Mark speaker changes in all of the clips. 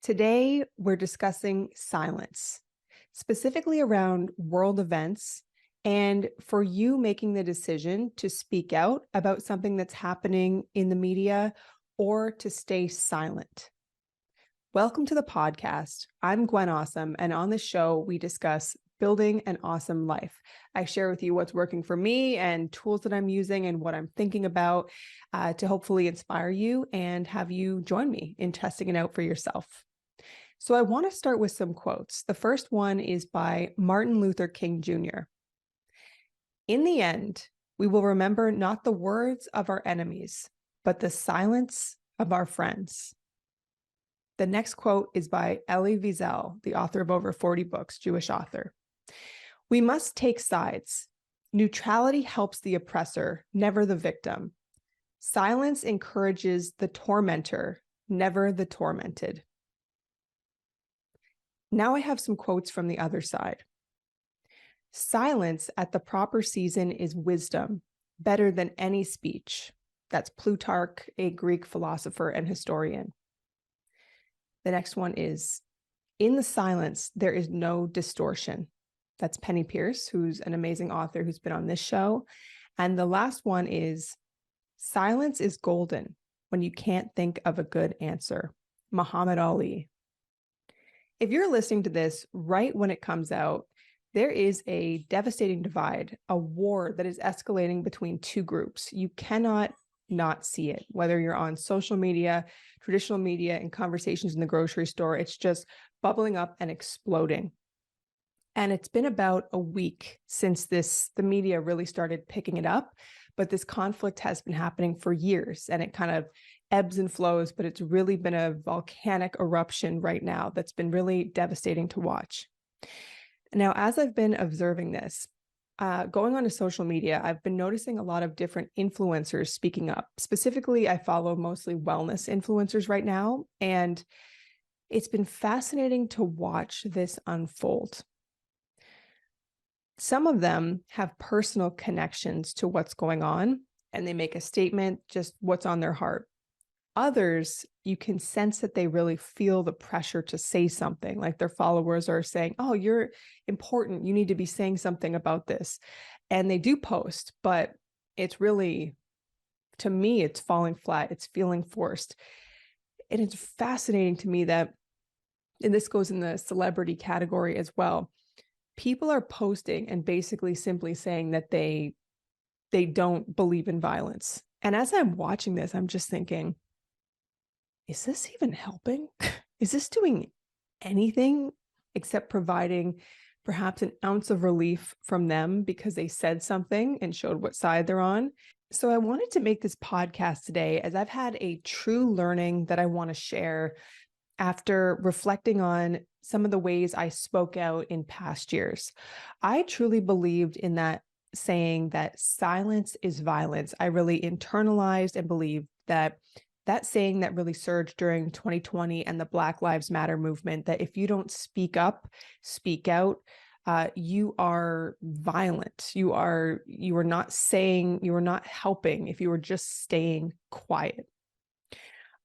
Speaker 1: Today, we're discussing silence, specifically around world events and for you making the decision to speak out about something that's happening in the media or to stay silent. Welcome to the podcast. I'm Gwen Aussem, and on the show, we discuss building an awesome life. I share with you what's working for me and tools that I'm using and what I'm thinking about to hopefully inspire you and have you join me in testing it out for yourself. So I want to start with some quotes. The first one is by Martin Luther King Jr. In the end, we will remember not the words of our enemies, but the silence of our friends. The next quote is by Elie Wiesel, the author of over 40 books, Jewish author. We must take sides. Neutrality helps the oppressor, never the victim. Silence encourages the tormentor, never the tormented. Now I have some quotes from the other side. Silence at the proper season is wisdom, better than any speech. That's Plutarch, a Greek philosopher and historian. The next one is, in the silence, there is no distortion. That's Penny Pierce, who's an amazing author who's been on this show. And the last one is, silence is golden when you can't think of a good answer. Muhammad Ali. If you're listening to this right when it comes out, there is a devastating divide, a war that is escalating between two groups. You cannot not see it, whether you're on social media, traditional media, and conversations in the grocery store. It's just bubbling up and exploding. And it's been about a week since the media really started picking it up, but this conflict has been happening for years, and it kind of ebbs and flows, but it's really been a volcanic eruption right now that's been really devastating to watch. Now, as I've been observing this, going on to social media, I've been noticing a lot of different influencers speaking up. Specifically, I follow mostly wellness influencers right now, and it's been fascinating to watch this unfold. Some of them have personal connections to what's going on, and they make a statement, just what's on their heart. Others, you can sense that they really feel the pressure to say something, like their followers are saying, oh, you're important. You need to be saying something about this. And they do post, but it's really, to me, it's falling flat. It's feeling forced. And it's fascinating to me that, and this goes in the celebrity category as well, people are posting and basically simply saying that they don't believe in violence. And as I'm watching this, I'm just thinking, is this even helping? Is this doing anything except providing perhaps an ounce of relief from them because they said something and showed what side they're on? So I wanted to make this podcast today as I've had a true learning that I want to share after reflecting on some of the ways I spoke out in past years. I truly believed in that saying that silence is violence. I really internalized and believed that saying that really surged during 2020 and the Black Lives Matter movement, that if you don't speak up, speak out, you are violent. You are not helping if you are just staying quiet.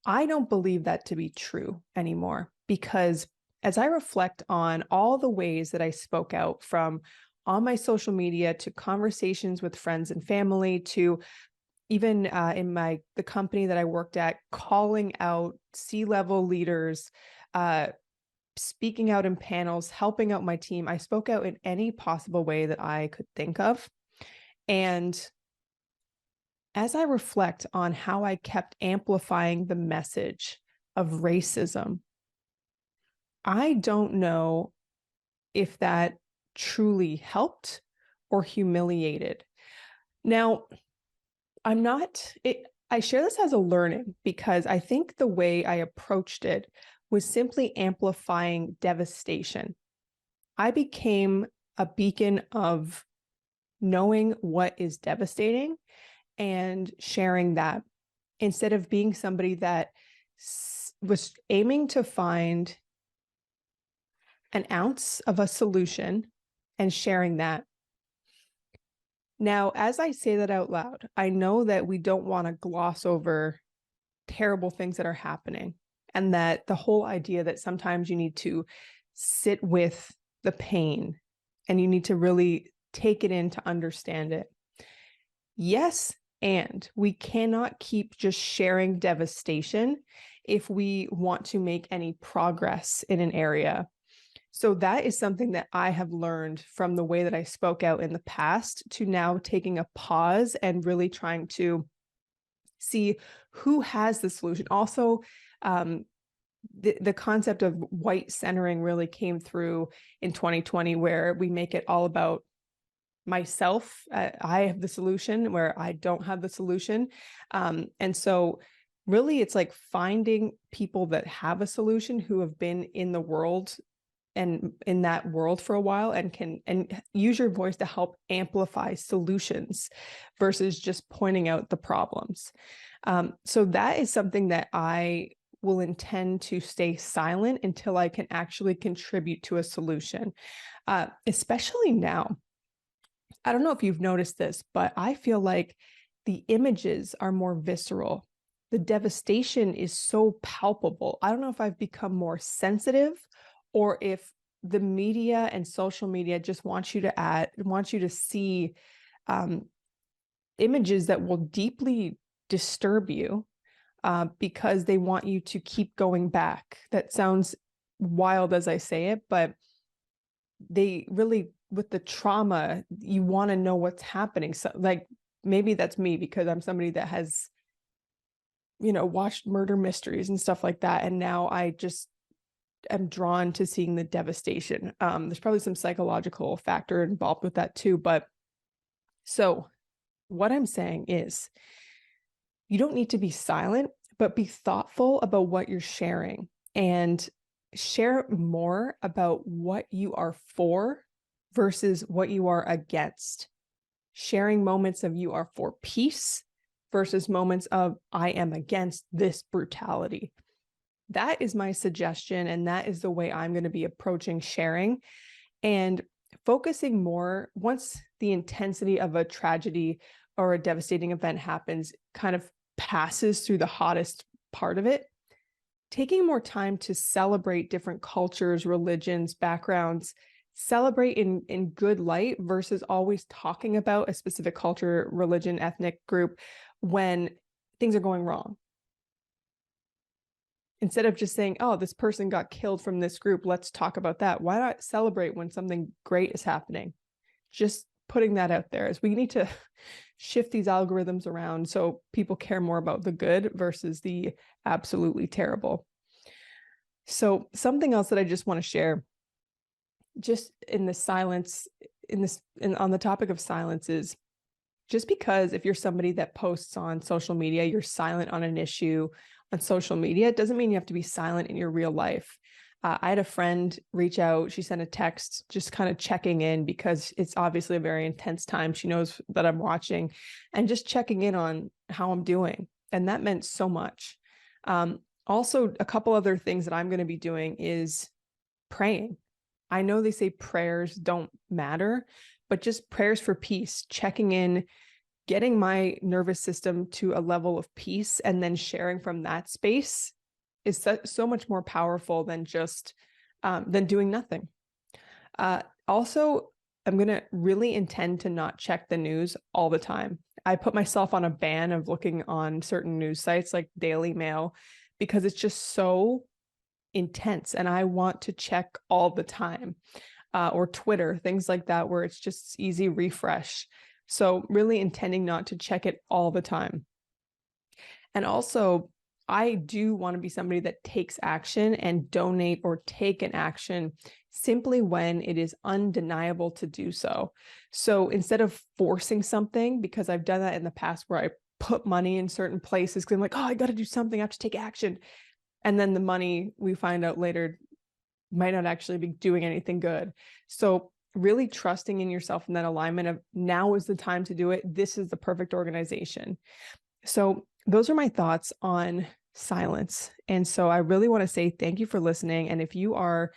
Speaker 1: I don't believe that to be true anymore, because as I reflect on all the ways that I spoke out, from on my social media to conversations with friends and family to even in the company that I worked at, calling out C-level leaders, speaking out in panels, helping out my team. I spoke out in any possible way that I could think of. And as I reflect on how I kept amplifying the message of racism, I don't know if that truly helped or humiliated. Now, I share this as a learning because I think the way I approached it was simply amplifying devastation. I became a beacon of knowing what is devastating and sharing that, instead of being somebody that was aiming to find an ounce of a solution and sharing that. Now, as I say that out loud, I know that we don't want to gloss over terrible things that are happening. And that the whole idea that sometimes you need to sit with the pain and you need to really take it in to understand it. Yes, and we cannot keep just sharing devastation if we want to make any progress in an area. So that is something that I have learned from the way that I spoke out in the past to now taking a pause and really trying to see who has the solution. Also, the concept of white centering really came through in 2020, where we make it all about myself. I have the solution where I don't have the solution. And so really it's like finding people that have a solution, who have been in the world and in that world for a while, and can use your voice to help amplify solutions versus just pointing out the problems. So that is something that I will intend to stay silent until I can actually contribute to a solution, especially now. I don't know if you've noticed this, but I feel like the images are more visceral. The devastation is so palpable. I don't know if I've become more sensitive, or if the media and social media just wants you to see images that will deeply disturb you, because they want you to keep going back. That sounds wild as I say it, but they really, with the trauma, you want to know what's happening. So like, maybe that's me because I'm somebody that has, watched murder mysteries and stuff like that. And now I just am drawn to seeing the devastation. There's probably some psychological factor involved with that too. But so what I'm saying is, you don't need to be silent, but be thoughtful about what you're sharing, and share more about what you are for versus what you are against. Sharing moments of you are for peace versus moments of I am against this brutality. That is my suggestion, and that is the way I'm going to be approaching sharing, and focusing more once the intensity of a tragedy or a devastating event happens, kind of passes through the hottest part of it, taking more time to celebrate different cultures, religions, backgrounds, celebrate in good light versus always talking about a specific culture, religion, ethnic group when things are going wrong. Instead of just saying, oh, this person got killed from this group, let's talk about that. Why not celebrate when something great is happening? Just putting that out there, as we need to shift these algorithms around so people care more about the good versus the absolutely terrible. So something else that I just want to share, just in the silence, on the topic of silence, is just because if you're somebody that posts on social media, you're silent on an issue on social media, it doesn't mean you have to be silent in your real life. I had a friend reach out. She sent a text just kind of checking in, because it's obviously a very intense time. She knows that I'm watching, and just checking in on how I'm doing. And that meant so much. Also, a couple other things that I'm going to be doing is praying. I know they say prayers don't matter, but just prayers for peace, checking in, getting my nervous system to a level of peace, and then sharing from that space is so much more powerful than just than doing nothing. Also, I'm going to really intend to not check the news all the time. I put myself on a ban of looking on certain news sites like Daily Mail, because it's just so intense and I want to check all the time, or Twitter, things like that, where it's just easy refresh. So really intending not to check it all the time. And also, I do want to be somebody that takes action and donate or take an action simply when it is undeniable to do so. So instead of forcing something, because I've done that in the past where I put money in certain places because I'm like, oh, I got to do something, I have to take action. And then the money, we find out later, might not actually be doing anything good. So really trusting in yourself in that alignment of now is the time to do it. This is the perfect organization. So those are my thoughts on silence. And so I really want to say thank you for listening. And if your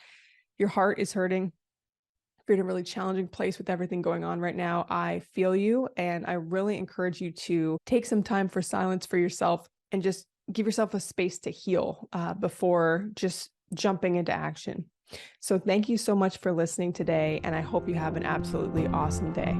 Speaker 1: heart is hurting, if you're in a really challenging place with everything going on right now, I feel you. And I really encourage you to take some time for silence for yourself and just give yourself a space to heal before just jumping into action. So thank you so much for listening today, and I hope you have an absolutely awesome day.